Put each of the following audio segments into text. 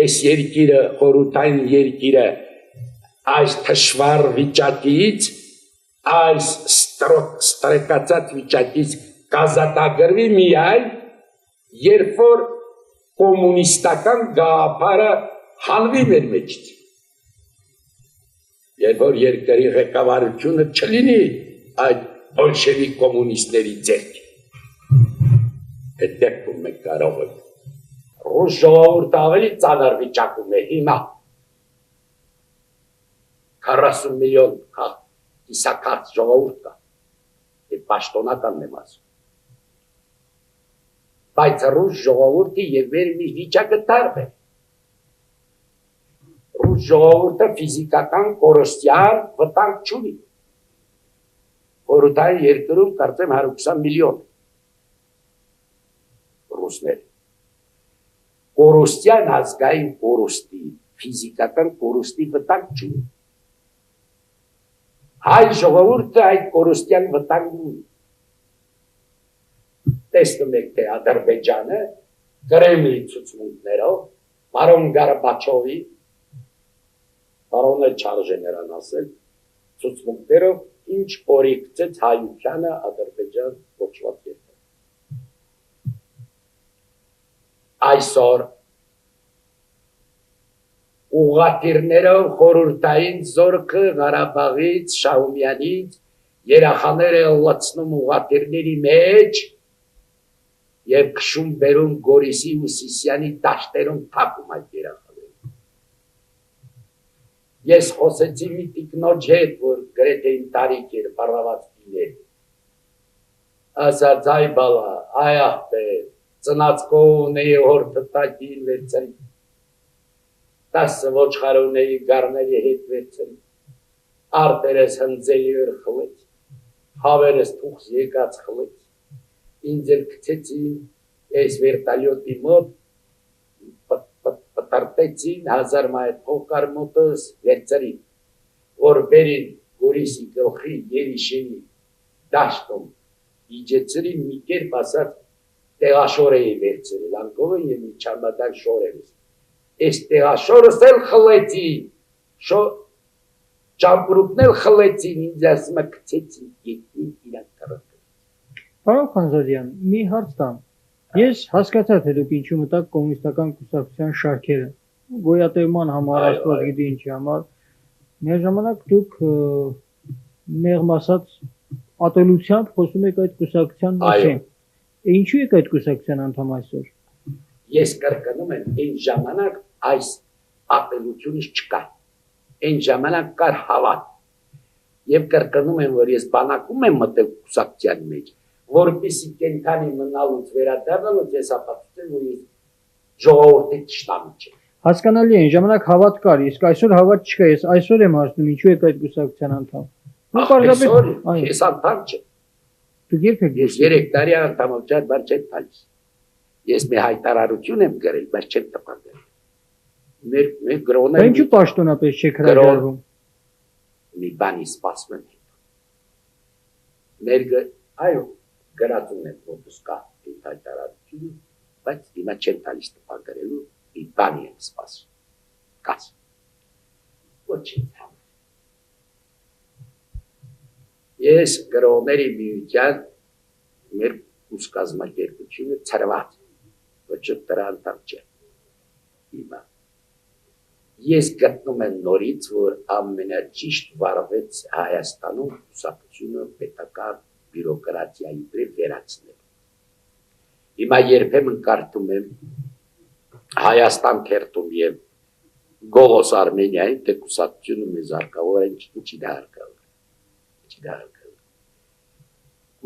այս երկիրը, խորհրդային երկիրը, այս թշվառ վիճակից, այս ստրեկացած վիճակից կազատագրվի միայն, երբ որ կոմունիստական գաղափարը հանվի մեր մեջից, երբ որ երկրի ղեկավարությունը չլինի այդ բոլշևիկ կոմունիստների ձեռքին, այդ դեպքում մենք կարող ենք ռուս ժողովուրդը ավելի ծանր վիճակում է հիմա 40 միլիոն կիսակարծ ժողովուրդ կա, և պաշտոնականն եմ ասում, բայց ռուս ժողովուրդի և մեր մի վիճակը տարբ է, ռուս ժողովուրդը ֆիզիկական կորստյան վտանգ չունի, խորհրդային երկրում կարծեմ 120 միլիոն ռուսներ, կորստյան ազգային կորստի, ֆիզիկական կորստի վտանգ չունի, հայ ժողովուրդը այդ կորստյան վտանգ ունի, տեսնում եք թե Ադրբեջանը Կրեմլի ցուցմունքներով, պարոն Գորբաչովի, պարոնը չարժե նրան ասել, ցուցմունքներով ինչ օրիգծեց հայությանը Ադրբեջան կոչված երկրում։ Այսօր ուղղաթիռներով խորհրդային զորքը Ղարաբաղից, Շահումյանից երախաները լցնում ուղղաթիռների մեջ և քշում բերում Գորիսի ու Սիսիանի դաշտերում թափում այդ երախաները։ Ես խոսեցի մի տիկնոջ հետ, որ գրեթե իմ տարիք էր, բառաված կին էր, ասաց այ բալա, այ աղբեր, ծնացքով ունեի հորդը տակին վերցրի, 10 ոչխար ունեի գառների հետ վերցրի, արտերս հնձելի վր խլեց, հավերս թուխս եկած խլեց, ինձ էլ կցեցին ես վերտալյոտի մոտ, պտարտեցին 1000 մայր փոխկարմոտս վերցրի, որ բերին Գորիսի գլխի երիշերի դաշտում, իջեցրի մի կերպ ասած տեղաշոր էի վերցրել, անկովը և մի չամադակ շոր եմ ես, ես տեղաշորս էլ խլեցի, ճամպրուկն էլ խլեցին, ինձ ասում է կցեցին, գետին իրանք կրակել։ Պարոն Խանզադյան, մի հարց տամ, ես հասկացա թե դուք ինչու մտաք կոմունիստական կուսակցության շարքերը, գոյատևման համար, աստված գիտի ինչի համար, միաժամանակ դուք մեղմ ասած ատելությամբ խոսում եք այդ կուսակցության մասին, ինչու եք այդ կուսակցության անդամ այսօր։ Ես կրկնում եմ, այն ժամանակ այս ատելությունից չկա, այն ժամանակ կար հավատ, և կրկնում եմ, որ ես բանակում եմ մտել կուսակցության մեջ, որպեսզի կենդանի մնալուց վերադառնալուց ես ապացուցեմ, որ ես ժողովրդի թշնամի չեմ։ Հասկանալի է, այն ժամանակ հավատ կար, իսկ այսօր հավատ չկա, ես այսօր եմ հարցնում, ինչու եք այդ կուսակցության անդամ։ Այսօր ես անդամ չեմ։ Դուք երբ եք։ Ես 3 տարի անդամության բար չեմ տալիս։ Ես մի հայտարարություն եմ գրել, բայց չեմ տպագրել։ Մեր գրողները ինչու պաշտոնապես չեք հրաժարվում։ Մի բանի սպասում եմ։ Մեր այո, գրած ունեմ ոտս կա այդ հայտարարությունը, բայց հիմա չեմ տալիս տպագրելու, մի բանի եմ սպասում։ Կաց։ Ոչինչ համար։ Ես գրողների միության մեր կուսկազմակերպությունը ծրված, ոչ դրա անդամ չէ։ Հիմա ես գտնում եմ նորից, որ ամենաճիշտ վարվեց Հայաստանում կուսակցությունը պետական բյուրոկրատիայի դեպ վերացնել։ Հիմա երբեմն կարդում եմ Հայաստան թերթում և Գողոս Արմենիային, թե կուսակցությունը մեզ հարկավոր է, ինչի դա հարկավոր է։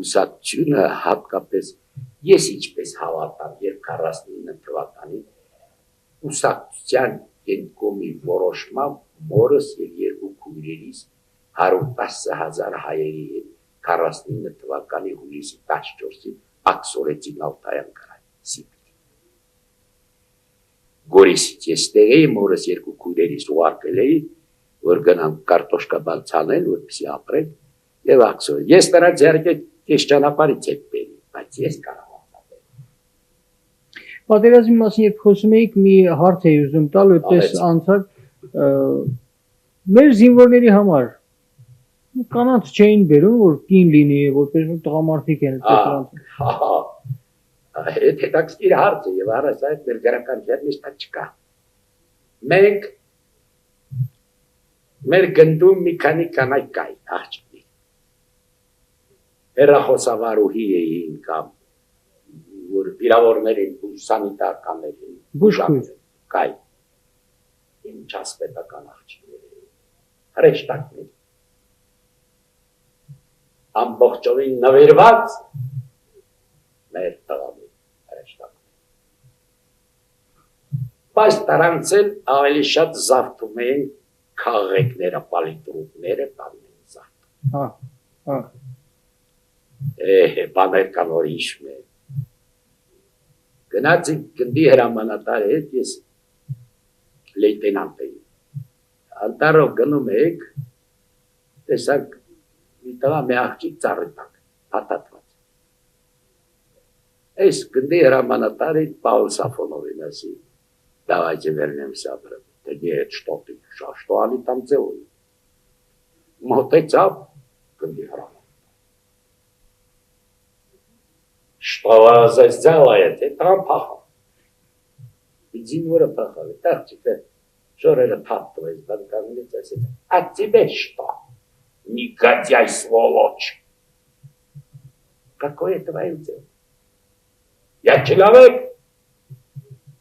Կուսակցությունը հատկապես ես ինչպես հավատամ, երբ 49 թվականին կուսակցության կենտկոմի որոշմամբ մորս և 2 քույրերիս 110,000 հայերի հետ 49 թվականի հուլիսի 14-ին աքսորեցին Ալթայան կրային Սիբիրի։ Գորիսից ես տեղ էի, մորս 2 քույրերիս ուղարկել էի, որ գնան կարտոշկա բան ցանել, որպեսզի ապրեն և աքսորել։ Ես նրանց իհարկե քեզ ճանապարհից հետ բերի, բայց ես կարող եմ ապրել։ Պատերազմի մասին երբ խոսում էիք, մի հարց էի ուզում տալ, այդպես անցակ մեր զինվորների համար կանանց չէին բերում, որ կին լինի, որպես տղամարդիկ են այդպես Այդ հետաքրքիր հարց է եւ առայժմ այդ մեր գրականության մեջ չկա։ Մենք մեր գնդում մի քանի կանայք կային աղջիկներ։ Հեռախոսավարուհի էին կամ որ վիրավորներին ու սանիտարկաններին բուժքույր կային։ Ինչ ասպետական աղջիկներ էին։ Հրեշտակներ։ Ամբողջովին նվիրված մեր տղաներ հրեշտակ։ Բայց դրանց էլ ավելի շատ զարթում էին քաղաքները, պալիտրուկները տանեն զարթում։ Բաներ կան որ հիշում է։ Գնացի գնդի հրամանատար հետ ես լեյտենանտ էի։ Անտարով գնում եք, տեսակ մի տղա մի աղջիկ ծառի տակ, փաթաթված։ Այս գնդի հրամանատարը Պաուլ Սաֆոնովին ասի, давайте вернемся обратно. Да нет, что ты, что они там делают? Мотыцап, гынди храм. Что вы здесь делаете? Там пахал. Зинвора пахал. Так теперь, что это татто из банкамлица? А тебе что? Негодяй, сволочь! Какое твое дело? Я человек?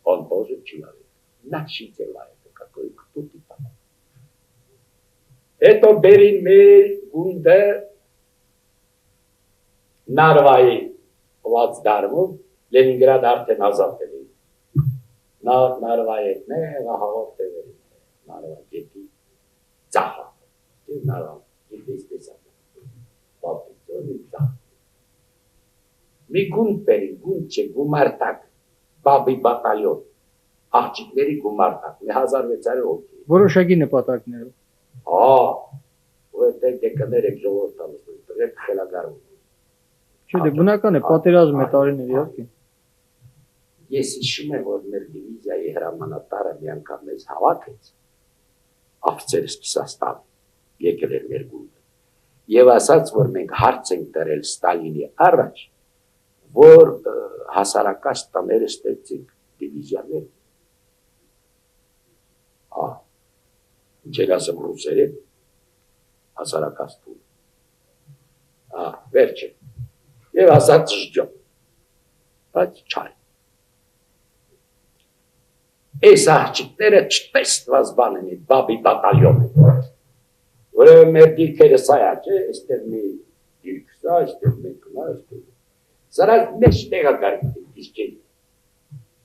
Он тоже человек. Наши дела это какой, кто ты там? Это берин մեր գունդը Նարվայի Վացդարմում Լենինգրադ արդեն ազատել է։ Նարվայի հաղորդ է վերին, Նարվա գետի ծախա, Նարվա գետից տեսակ, պապիցոնի ծախ։ Մի գունդ բերին, գունդ չէ, գումարտակ, բաբի բատալյոն, աղջիկների գումարտակ, մի 1600 հոգի։ Որոշակի նպատակներով։ Որտեղ դեկներ եք ժողովրդանոց, դրեք խելագարում։ Չէ, դե բնական է, պատերազմ է տարիներ իհարկե։ Ես հիշում եմ, որ մեր դիվիզիայի հրամանատարը մի անգամ մեզ հավաքեց, աֆիցեր սպիսաստան, եկել էր մեր գունդը, եւ ասաց, որ մենք հարց ենք դրել Ստալինի առաջ, որ հասարակած տները ստեղծենք դիվիզիաներ։ Ինչ ասեմ ռուսերեն, հասարակած տուն։ Վերջ է։ Եվ ասաց ժջոմ, բայց չայ։ Այս աղջիկները չտեսնված բան են, բաբի բատալյոն են։ Որև մեր դիրքերը սայա չէ, այստեղ մի դիրք սա, այստեղ մենք նա, այստեղ։ Սրանց մեջ տեղակարգ դիրքեր,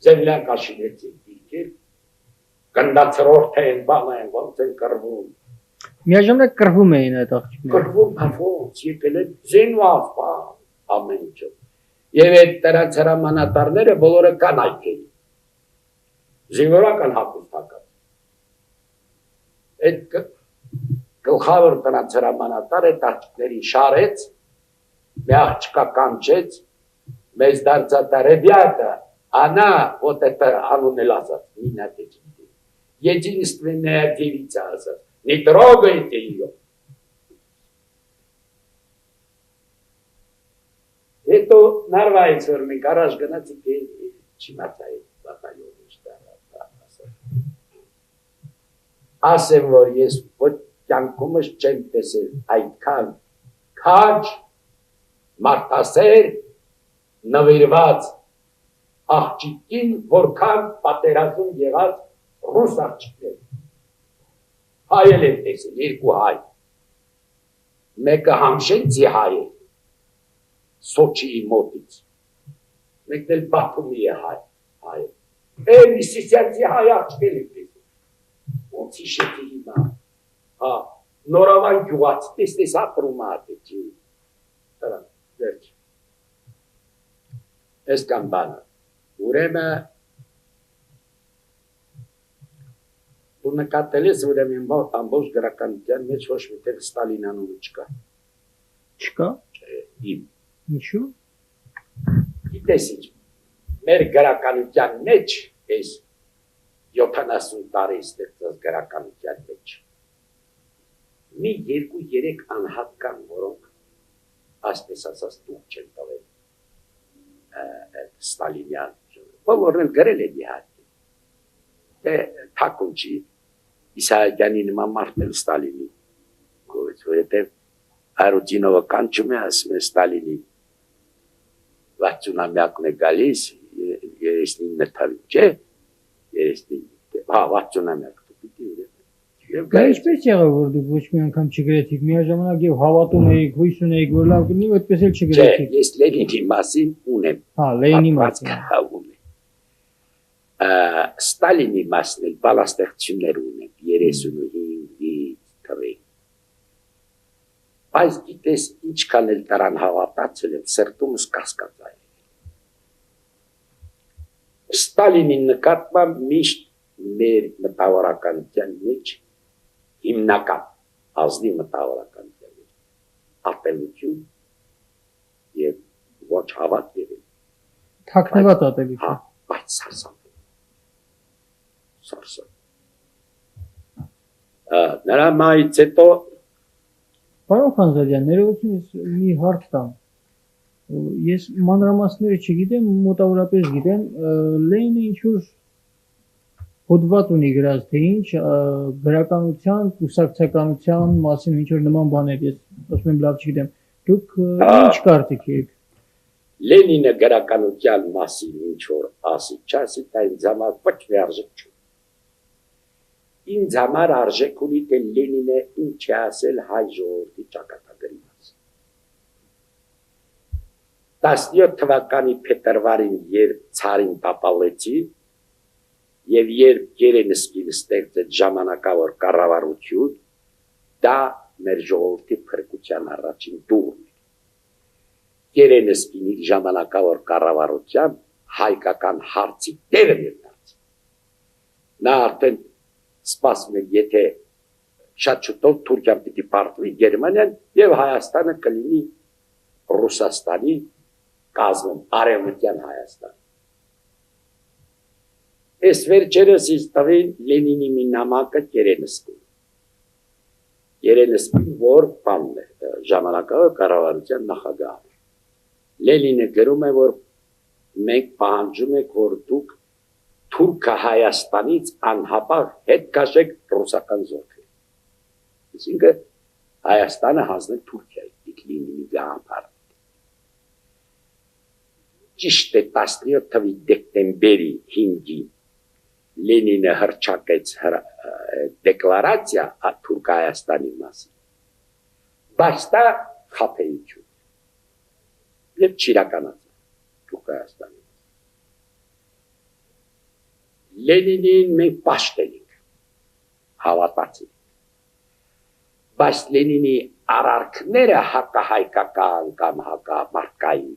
զենլյան կաշինեցին դիրքեր, գնդացրորդ են, բան են, ոնց են կրվում։ Միաժամանակ կռվում էին այդ աղջիկները։ Կռվում հավոց, եկել են զենված բան, ամեն ինչով։ Եվ այդ դրանց հրամանատարները բոլորը կանայք էին։ Զինվորական հագուստական։ Այդ գլխավոր դրանց հրամանատարը աղջիկներին շարեց, մի աղջկա կանչեց, մեզ դարձած «Ребята, она, вот это, անուն էլ ասաց, Նինա Տեջին, единственная девица ասաց, не трогайте ее». Это նարվայից որ մենք առաջ գնացինք չիմացայի բատալյոնի շտաբը ասաց։ Ասեմ, որ ես ոչ կյանքումս չեմ տեսել այդքան քաջ, մարդասեր, նվիրված աղջիկին, որքան պատերազմ եղած ռուս աղջիկներ։ Հայել եմ տեսել, երկու հայ։ Մեկը Համշենցի հայ է, Սոչիի մոտից։ Մեկն էլ Բաթումի է հայ։ Մի Սիսյանցի հայ աղջիկներ եմ տեսել։ Ոնց իշետի հիմա։ Նորավան գյուղաց, տեսնես ապրում ատը չի։ Տրա, վերջ։ Ես կան բանը, ուրեմը դու նկատել ես, ուրեմն ամբողջ գրականության մեջ ոչ մի տեղ Ստալին անունը չկա։ Չկա։ Իմ։ Ինչու։ Գիտես ինչ, մեր գրականության մեջ այս 70 տարի ստեղծած գրականության մեջ մի 2-3 անհատ կան, որոնք ասպես ասած դուք չեն տվել Ստալինյան բոլորն գրել են իհարկե դե թակուն չի Իսահակյանի նման մարդն Ստալինի որովհետև Արուտինովը կանչում է ասում է Ստալինի 60-ամյակն է գալիս 39 թվին չէ 60-ամյակ Ինչպես եղավ որ դուք ոչ մի անգամ չգրեցիք միաժամանակ եւ հավատում էիք հույս ունեիք որ լավ կլինի այդպես էլ չգրեցիք Ես Լենինի մասին ունեմ Հա Լենինի մասին Ստալինի մասին էլ բանաստեղծություններ ունեմ 35 թվի Այս գիտես ինչքան էլ դրան հավատացել եմ սրտումս կասկած է Ստալինի նկատմամբ միշտ մեր մտավորականության մեջ հիմնական ազնի մտավորականության մեջ ատելություն եւ ոչ հավատ եղել թաքնված ատելություն բայց սարսափ նրա մայից հետո Պարոն Խանզադյան, ներողությունից մի հարց տամ Ես մանրամասները չգիտեմ, մոտավորապես գիտեմ, Լենինը ինչ-որ հոդված ունի գրած, թե ինչ գրականության, կուսակցականության մասին ինչ-որ նման բաներ, ես ասում եմ լավ չգիտեմ, դուք ինչ կարծիք եք։ Լենինը գրականության մասին ինչ-որ ասի, չասի, դա ինձ համար ոչ մի արժեք չունի։ Ինձ համար արժեք ունի, թե Լենինը ինչ է ասել հայ ժողովրդի ճակատագրի մասին։ 17 թվականի փետրվարին երբ ցարին տապալեցին եւ երբ Կերենսկին ստեղծեց ժամանակավոր կառավարություն, դա մեր ժողովրդի փրկության առաջին դուռն էր։ Կերենսկին իր ժամանակավոր կառավարությամբ հայկական հարցի տերը էր դարձել։ Նա արդեն սպասում էր, եթե շատ շուտով Թուրքիան պիտի պարտվի Գերմանիան եւ Հայաստանը կլինի Ռուսաստանի կազմում արևմտյան Հայաստան։ Այս վերջերս ինձ տվին Լենինի մի նամակը Կերենսկին։ Կերենսկին որ բանն է ժամանակավոր կառավարության նախագահ։ Լենինը գրում է որ մենք պահանջում ենք որ դուք Թուրքը Հայաստանից անհապաղ հետ կաշեք ռուսական զորքեր։ Այսինքն Հայաստանը հանձնել Թուրքիայի պիտի լինի գաղափար։ Ճիշտ է 17 թվականի դեկտեմբերի 5-ին Լենինը հռչակեց դեկլարացիա Թուրք Հայաստանի մասին։ Բայց դա խաբեություն եւ չիրականացավ Թուրք Հայաստանի մասին։ Լենինին մենք պաշտել ենք, հավատացել ենք։ Բայց Լենինի արարքները հակահայկական կամ հակամարտկային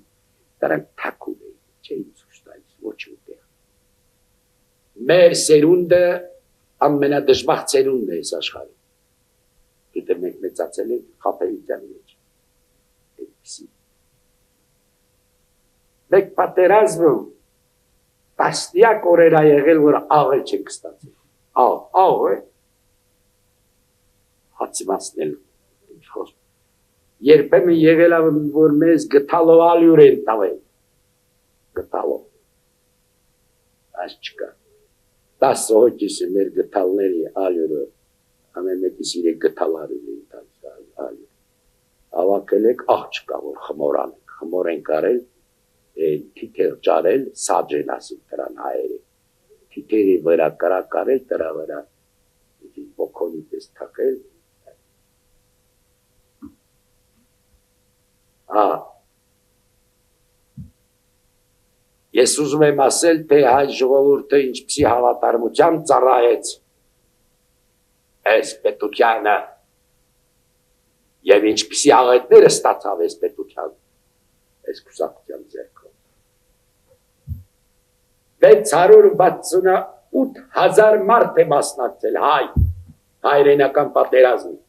դրանք թաքուն էին, չէին ցույց տալիս ոչ ուտեղ։ Մեր սերունդը ամենադժվար սերունդն է այս աշխարհում։ Գիտե մենք մեծացել ենք խաբեության մեջ։ Այդպիսի։ Մենք պատերազմում տասնյակ օրեր ա եղել, որ աղել չենք ստացել։ Աղ է։ Հացի մասնել խոսք։ Երբեմն եղել ա, որ մեզ գտալով ալյուր են տավել։ Գտալով։ Այս չկա։ 10 հոգիս մեր գտալների ալյուրը, ամեն մեկիս իրեք գտալարին են տալիս ալյուր։ Ավակել եք աղջկա, որ խմոր անենք, խմոր ենք արել, թիթեր ճարել, սաջեն ասին դրան հայերի, թիթերի վրա կրակ արել, դրա վրա բոքոնի պես թակել, ես ուզում եմ ասել, թե հայ ժողովուրդը ինչպիսի հավատարմությամբ ծառայեց այս պետությանը եւ ինչպիսի աղետները ստացավ այս պետության, այս կուսակցության ձեռքով։ 668,000 մարդ է մասնակցել հայրենական պատերազմին։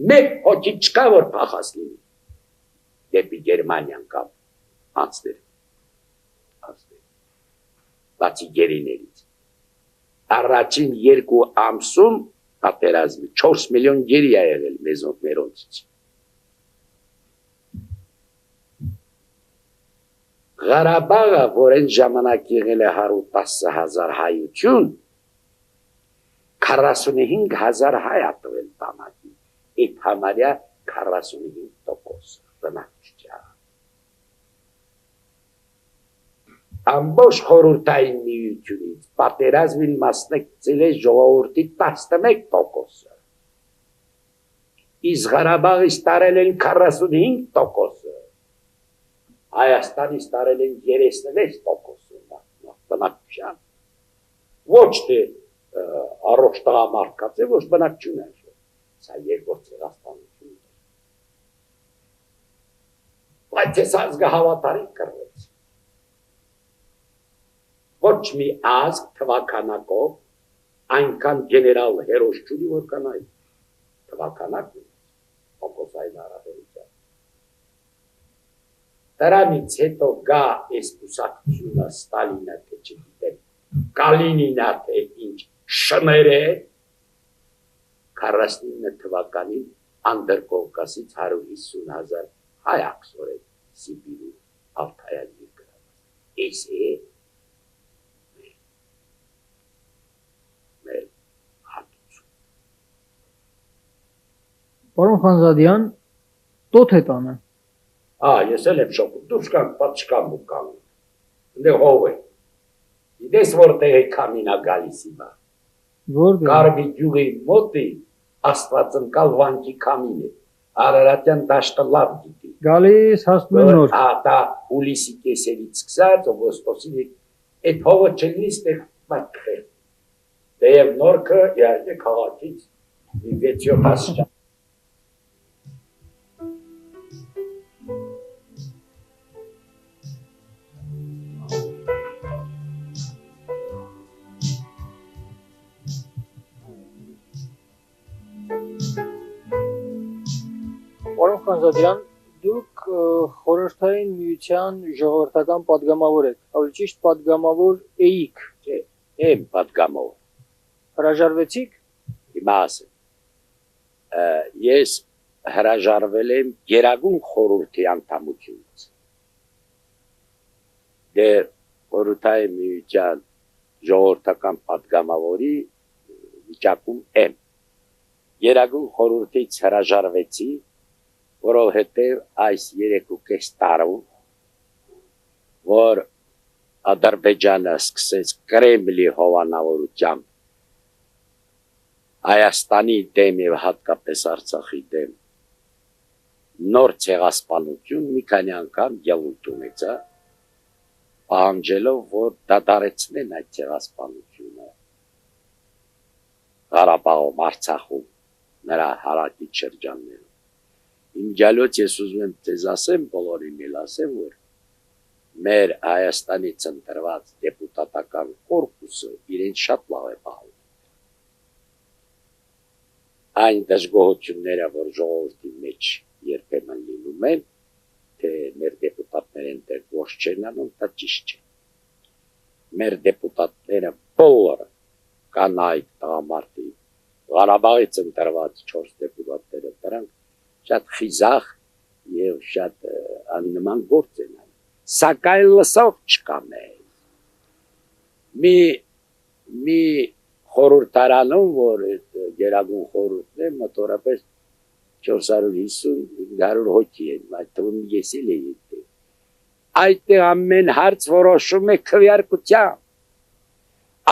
Մեկ հոգի չկա, որ փախած լինի դեպի Գերմանիան կամ անցներ։ բացի գերիներից։ Առաջին 2 ամսում պատերազմի 4 միլիոն գերի ա եղել մեզոնցից։ Ղարաբաղը, որ այն ժամանակ եղել է 110,000 հայություն, 45,000 հայ ա տվել բանակի, այդ համարյա 45% բնակչության։ Ամբողջ խորհրդային միությունից պատերազմին մասնակցել է ժողովրդի 11%-ը։ Իսկ Ղարաբաղից տարել են 45%-ը։ Հայաստանից տարել են 36%-ը բնակչության։ Ոչ թե առողջ տղամարդկաց է, ոչ բնակչություն է։ Սա երկրորդ ցեղասպանությունն է։ Բայց այս ազգը հավատարիմ կրվեց։ Ոչ մի ազգ թվականակով այնքան գեներալ հերոս չունի, որ կանայ թվականակ Կովկասային հարաբերության։ Դրանից հետո գա այս կուսակցությունը Ստալինը, թե չգիտեմ, Կալինինը, թե ինչ շները 49 թվականին Անդրկովկասից 150,000 հայ աքսորել Սիբիրի Ալթայան երկրով։ Այս է մեր հատուցում։ Պարոն Խանզադյան, տոթ է տանը։ Ես էլ եմ շոկում, դուրս կան, պատշկան ու կան, ընդ հով է, իդես որտեղ է կամինա գալիս հիմա, Կարվի գյուղի մոտի աստվածընկալ վանքի կամին է, Արարատյան դաշտը լավ գիտի, գալիս հասնում է նոր, դա հուլիսի կեսերից սկսած, օգոստոսի, այդ հովը չլինի ստեղ մատքղեր, դեև նորքը իհարկե քաղաքից 6-7 հասճան, Պարոն Խանզադյան, դուք խորհրդային միության ժողովրդական պատգամավոր եք, ավելի ճիշտ պատգամավոր էիք, եմ պատգամավոր, հրաժարվեցիք։ հիմա ասեմ, ես հրաժարվել եմ Գերագույն խորհրդի անդամությունից, դե խորհրդային միության ժողովրդական պատգամավորի վիճակում եմ, Գերագույն խորհրդից հրաժարվեցի, որովհետև այս 3.5 տարում, որ Ադրբեջանը սկսեց Կրեմլի հովանավորությամբ Հայաստանի դեմ և հատկապես Արցախի դեմ նոր ցեղասպանություն մի քանի անգամ ելույթ ունեցա, պահանջելով, որ դադարեցնեն այդ ցեղասպանությունը Ղարաբաղում, Արցախում, նրա հարակից շրջաններում։ Իմջալոց ես ուզում եմ ձեզ ասեմ, բոլորին էլ ասեմ, որ մեր Հայաստանից ընտրված դեպուտատական կորպուսը իրեն շատ լավ է պահում։ Այն դժգոհությունները, որ ժողովրդի մեջ երբեմն լինում են, թե մեր դեպուտատները ընտեղ ոչ չեն անում, դա ճիշտ չէ։ Մեր դեպուտատները բոլորը կանայք, տղամարդիկ, Ղարաբաղից ընտրված 4 դեպուտատները դրանք շատ խիզախ և շատ աննման գործ են անում, սակայն լսող չկա մեզ։ Մի խորհրդարանում, որ Գերագույն խորհուրդն է, մոտորապես 450-500 հոգի են, այդ թվում ես էլ էի այդտեղ։ Այդտեղ ամեն հարց որոշում է քվեարկությամբ։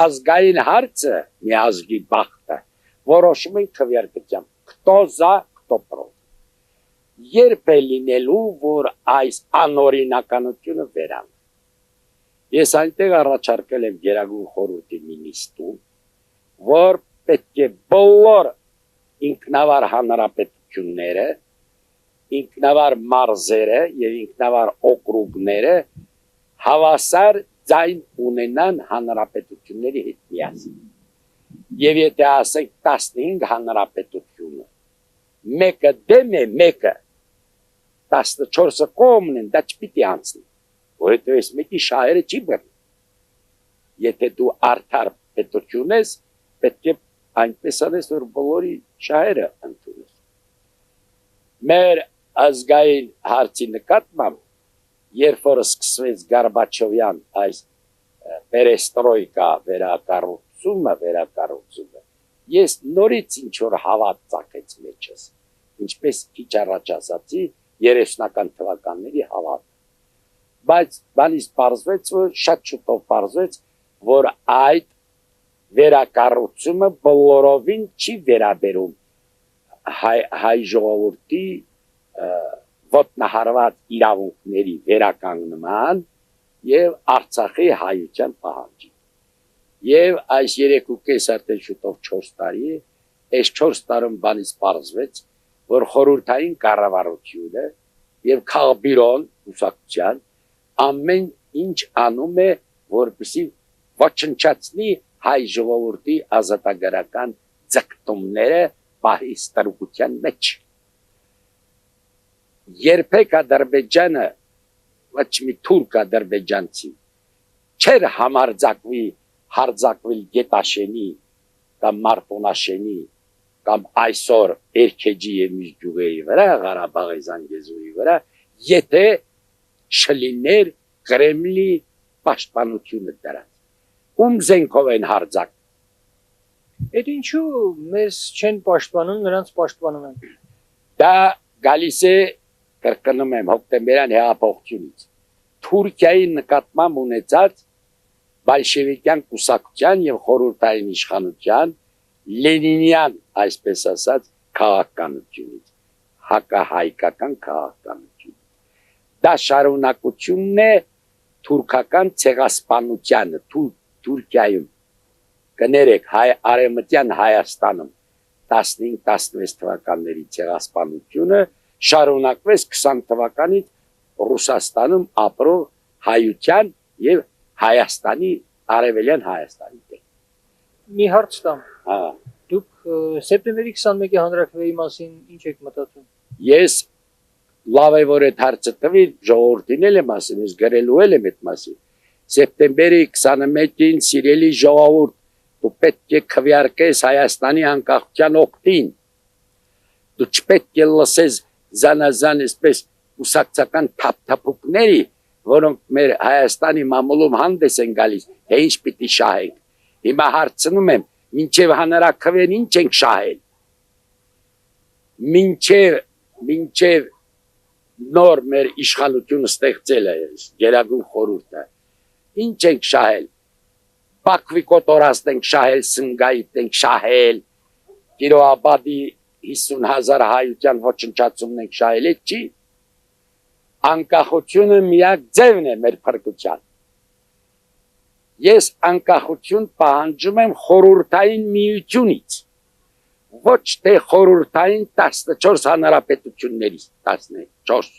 Ազգային հարցը, մի ազգի բախտը, որոշում են քվեարկությամբ, քտո զա, քտո պրոտ։ Երբ է լինելու, որ այս անօրինականությունը վերանա։ Ես այնտեղ առաջարկել եմ Գերագույն խորհրդի մինիստրին, որ պետք է բոլոր ինքնավար հանրապետությունները, ինքնավար մարզերը և ինքնավար օկրուգները հավասար ձայն ունենան հանրապետությունների հետ միասին։ Եվ եթե ասենք 15 հանրապետությունը, մեկը դեմ է, մեկը 14-ը կողմն են, դա չպիտի անցնի, որովհետև այս մեկի շահերը չի բռնի։ եթե դու արդար պետություն ես, պետք է այնպես անես, որ բոլորի շահերը ընդունես։ Մեր ազգային հարցի նկատմամբ, երբ որ սկսվեց Գորբաչովյան այս պերեստրոյկա վերակառուցումը, ես նորից ինչ որ հավատ ծագեց մեջս, ինչպես քիչ առաջ ասացի, 30-ական թվականների հավատ։ Բայց բանից պարզվեց, որ շատ շուտով պարզվեց, որ այդ վերակառուցումը բոլորովին չի վերաբերում հայ ժողովրդի ոտնահարված իրավունքների վերականգնման եւ Արցախի հայության պահանջին։ Եվ այս 3.5 արդեն շուտով 4 տարի է, այս 4 տարում բանից պարզվեց, որ խորհրդային կառավարությունը եւ քաղբյուրոն ուսակցության ամեն ինչ անում է, որպեսզի ոչնչացնի հայ ժողովրդի ազատագրական ձգտումները պահի ստրուկության մեջ։ Երբեք Ադրբեջանը, ոչ մի թուրք ադրբեջանցի, չէր հարձակվել Գետաշենի կամ Մարտոնաշենի կամ այսօր Էրքեջի եւ Միջգյուղի վրա, Ղարաբաղի Զանգեզուրի վրա, եթե չլիներ Կրեմլի պաշտպանությունը դրած։ Ում զենքով են հարձակ։ Այդ ինչու մեզ չեն պաշտպանում, նրանց պաշտպանում են։ Դա գալիս է, կրկնում եմ, հոկտեմբերյան հեղափոխությունից։ Թուրքիայի նկատմամբ ունեցած բոլշևիկյան կուսակցության եւ խորհրդային իշխանության լենինյան, այսպես ասած, քաղաքականությունից, հակահայկական քաղաքականություն։ Դա շարունակությունն է թուրքական ցեղասպանությանը, Թուրքիայում, կներեք, արևմտյան Հայաստանում 15-16 թվականների ցեղասպանությունը շարունակվեց 20 թվականից Ռուսաստանում ապրող հայության եւ Հայաստանի, արևելյան Հայաստանի դեմ։ Մի հարց տամ։ Հա։ Դուք սեպտեմբերի 21-ի հանրաքվեի մասին ինչ եք մտածում։ Ես լավ է որ այդ հարցը տվի, ժողովրդին էլ եմ ասում, ես գրելու էլ եմ այդ մասին։ Սեպտեմբերի 21-ին սիրելի ժողովուրդ, դու պետք է քվեարկես Հայաստանի անկախության օգտին։ Դու չպետք է լսես զանազան այսպես ուսակցական թափթափուկների, որոնք մեր Հայաստանի մամուլում հանդես են գալիս, թե ինչ պիտի շահենք։ Հիմա հարցնում եմ, մինչև հանրաքվեն ինչ ենք շահել։ Մինչև նոր մեր իշխանությունը ստեղծել է Գերագույն խորհուրդը։ Ինչ ենք շահել։ Բաքվի կոտորածն ենք շահել, Սնգայիթ ենք շահել, Կիրովաբադի 50,000 հայության ոչնչացումն ենք շահել, չի։ Անկախությունը միակ ձևն է մեր փրկության։ Ես անկախություն պահանջում եմ խորհրդային միությունից, ոչ թե խորհրդային 14 հանրապետություններից, 14,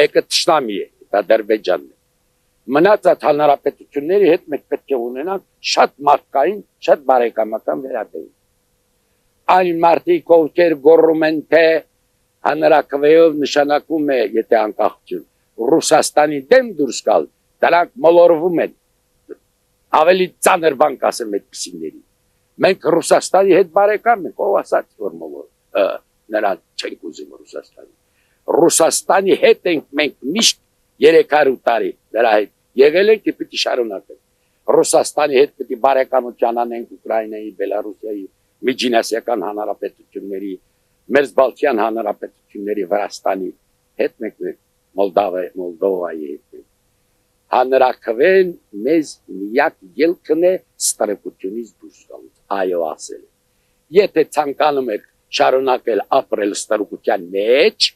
մեկը թշնամի է, Ադրբեջանն է։ Մնացած հանրապետությունների հետ մենք պետք է ունենանք շատ մարդկային, շատ բարեկամական վերաբերում։ Այն մարդիկ, ովքեր գոռում են, թե հանրաքվեով նշանակում է, եթե անկախություն, Ռուսաստանի դեմ դուրս գալ, դրանք մոլորվում են։ Ավելի ծանր բան կասեմ այդպիսիների։ Մենք Ռուսաստանի հետ բարեկամ ենք, ով ասաց, որ նրանք չենք ուզում Ռուսաստանի։ Ռուսաստանի հետ ենք մենք միշտ 300 տարի դրա հետ եղել ենք եւ պիտի շարունակենք։ Ռուսաստանի հետ պիտի բարեկամություն անենք Ուկրաինայի, Բելարուսիայի, Միջինասիական հանրապետությունների, Մերձբալթյան հանրապետությունների, Վրաստանի հետ մենք Մոլդովայի հետ։ Հանրաքվեն մեզ միակ ելքն է ստրկությունից դուրս գալու, այո ասել։ Եթե ցանկանում եք շարունակել ապրել ստրկության մեջ,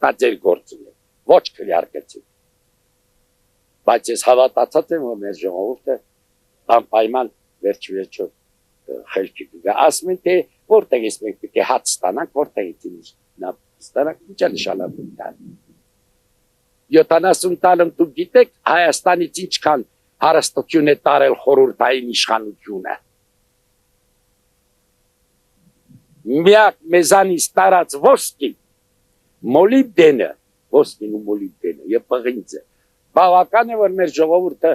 դա ձեր գործն է, ոչ քվեարկեցեք։ Բայց ես հավատացած եմ, որ մեր ժողովուրդը անպայման վերջիվերջո խելքի կգա։ Ասում են, թե որտեղ ես մենք պիտի հաց ստանանք, որտեղից նա ստանանք, ինչ է նշանակում դա։ 70 տարում դուք գիտեք Հայաստանից ինչքան հարստություն է տարել խորհրդային իշխանությունը։ Միակ մեզանից տարած ոսկին, մոլիբդենը, ոսկին ու մոլիբդենը եւ պղինձը, բավական է, որ մեր ժողովուրդը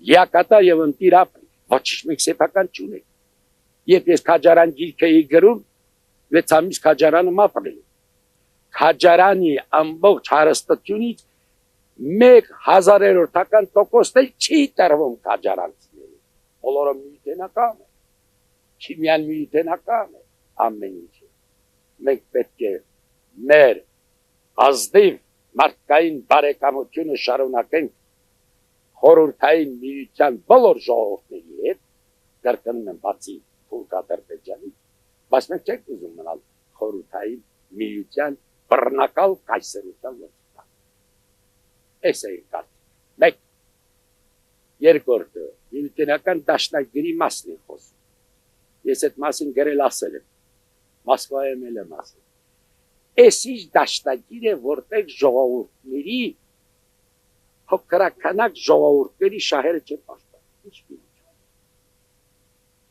լիակատար եւ ընտիր ապրի։ Ոչինչ մենք սեփական չունենք։ Երբ ես քաջարան գիրքը էի գրում, 6 ամիս քաջարանը մապրել։ Քաջարանի ամբողջ հարստությունից 1/1000% չի տրվում քաջարանցիների։ Բոլորը միութենական է։ Քիմիան միութենական է, ամեն ինչ։ Մենք պետք է մեր ազնիվ մարդկային բարեկամությունը շարունակենք խորհրդային միության բոլոր ժողովուրդների հետ, կրկնում եմ բացի Փուլկատրպեջյանի, բայց մենք չենք ուզում մնալ խորհրդային միության բռնակալ կայսերության լծկա։ Էս է կարծիք։ Մեկ երկրորդը միութենական դաշնակցի մասն է խոսում։ Ես այդ մասին գրել ասել եմ, Մոսկվայում եմ ասել։ Էս ինչ դաշնակիր է, որտեղ ժողովուրդների փոքրականակ ժողովուրդների շահերը չեն պաշտպանում։ Ինչ մի։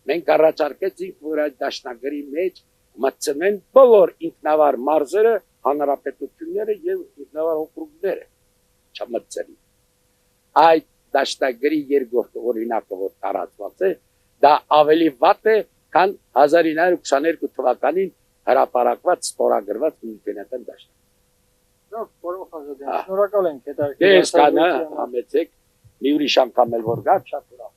Մենք առաջարկեցինք, որ այդ դաշնակիրի մեջ մտցնեն բոլոր ինքնավար մարզերը, հանրապետությունները եւ ինքնավար օկրուգները, չմտցրին։ Այդ դաշնակիրի երկրորդ օրինակը, որ տարածված է, դա ավելի վատ է, քան 1922 թվականին հրապարակված ստորագրված միութենական դաշնակ։ Լավ, պարոն Խանզադյան, շնորհակալ ենք հետաքրքիր Դե, կանա, համեցեք, մի ուրիշ անգամ էլ որ գա, շատ ուրախ